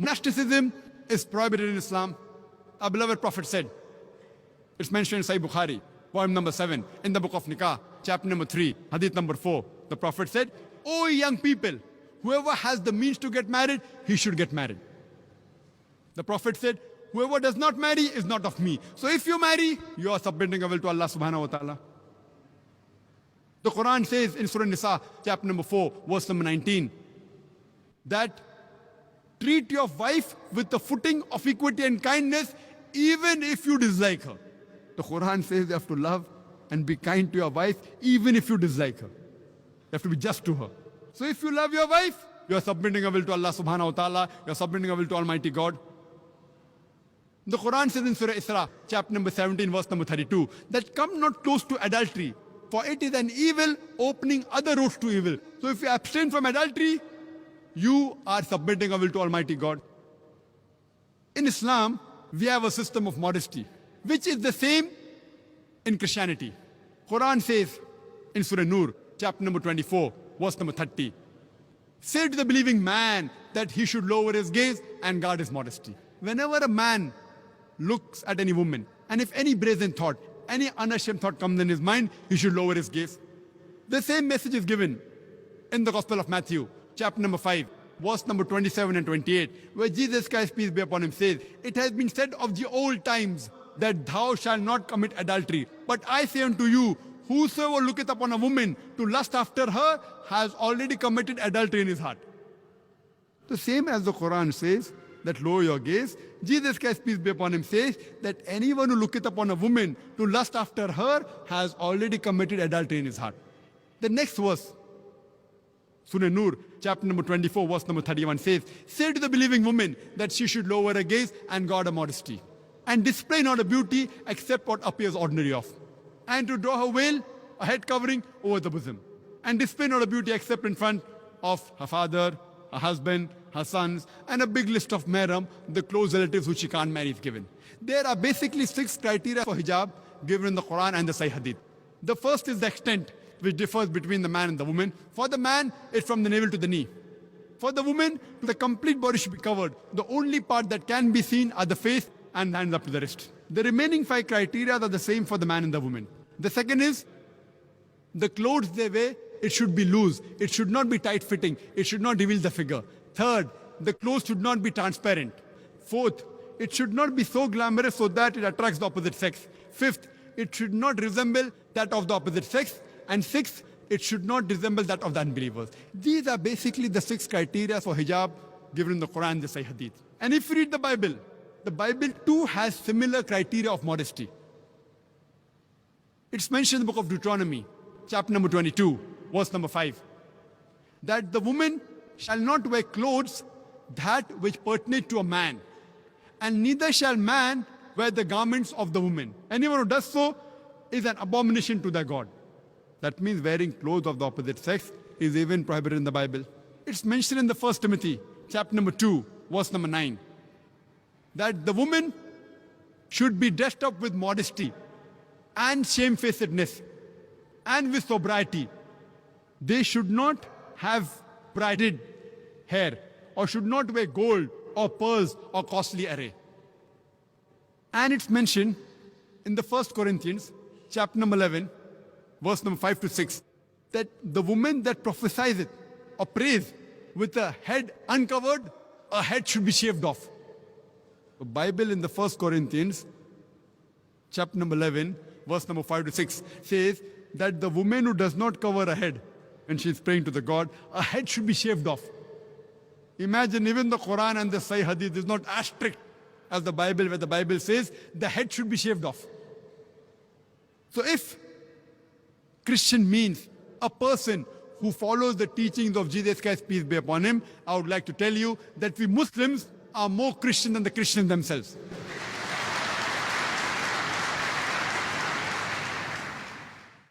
Monasticism is prohibited in Islam. Our beloved Prophet said, it's mentioned in Sahih Bukhari, poem number 7, in the book of Nikah, chapter number 3, hadith number 4. The Prophet said, "O young people, whoever has the means to get married, he should get married." The Prophet said, "Whoever does not marry is not of me." So if you marry, you are submitting a will to Allah subhanahu wa ta'ala. The Quran says in Surah Nisa, chapter number 4, verse number 19, that treat your wife with the footing of equity and kindness, even if you dislike her. The Quran says you have to love and be kind to your wife, even if you dislike her. You have to be just to her. So if you love your wife, you are submitting a will to Allah subhanahu wa ta'ala, you are submitting a will to Almighty God. The Quran says in Surah Isra, chapter number 17, verse number 32, that come not close to adultery, for it is an evil opening other roads to evil. So if you abstain from adultery, you are submitting a will to Almighty God. In Islam, we have a system of modesty, which is the same in Christianity. Quran says in Surah Nur, chapter number 24, verse number 30, say to the believing man that he should lower his gaze and guard his modesty. Whenever a man looks at any woman, and if any brazen thought, any unashamed thought comes in his mind, he should lower his gaze. The same message is given in the Gospel of Matthew, chapter number 5, verse number 27 and 28, where Jesus Christ, peace be upon him, says, "It has been said of the old times that thou shalt not commit adultery. But I say unto you, whosoever looketh upon a woman to lust after her has already committed adultery in his heart." The same as the Quran says that lower your gaze, Jesus Christ, peace be upon him, says that anyone who looketh upon a woman to lust after her has already committed adultery in his heart. The next verse, Surah Nur, chapter number 24, verse number 31 says, say to the believing woman that she should lower her gaze and guard her modesty, and display not a beauty except what appears ordinary of, and to draw her veil, a head covering over the bosom, and display not a beauty except in front of her father, her husband, her sons, and a big list of mahram, the close relatives who she can't marry is given. There are basically 6 criteria for hijab given in the Quran and the Sahih Hadith. The first is the extent, which differs between the man and the woman. For the man, it's from the navel to the knee. For the woman, the complete body should be covered. The only part that can be seen are the face and hands up to the wrist. The remaining 5 criteria are the same for the man and the woman. The second is, the clothes they wear, it should be loose. It should not be tight-fitting. It should not reveal the figure. Third, the clothes should not be transparent. Fourth, it should not be so glamorous so that it attracts the opposite sex. Fifth, it should not resemble that of the opposite sex. And sixth, it should not resemble that of the unbelievers. These are basically the 6 criteria for hijab given in the Quran and the Sahih Hadith. And if you read the Bible too has similar criteria of modesty. It's mentioned in the book of Deuteronomy, chapter number 22, verse number 5, that the woman shall not wear clothes that which pertain to a man, and neither shall man wear the garments of the woman. Anyone who does so is an abomination to their God. That means wearing clothes of the opposite sex is even prohibited in the Bible. It's mentioned in the 1 Timothy, chapter number 2, verse number 9, that the woman should be dressed up with modesty and shamefacedness and with sobriety. They should not have braided hair or should not wear gold or pearls or costly array. And it's mentioned in the 1 Corinthians, chapter number 11, verse number 5 to 6, that the woman that prophesies or prays with a head uncovered, a head should be shaved off. The Bible in the 1 Corinthians, chapter number 11, verse number 5 to 6, says that the woman who does not cover her head when she is praying to the God, a head should be shaved off. Imagine even the Quran and the Sahih Hadith is not as strict as the Bible, where the Bible says the head should be shaved off. So if Christian means a person who follows the teachings of Jesus Christ, peace be upon him, I would like to tell you that we Muslims are more Christian than the Christians themselves.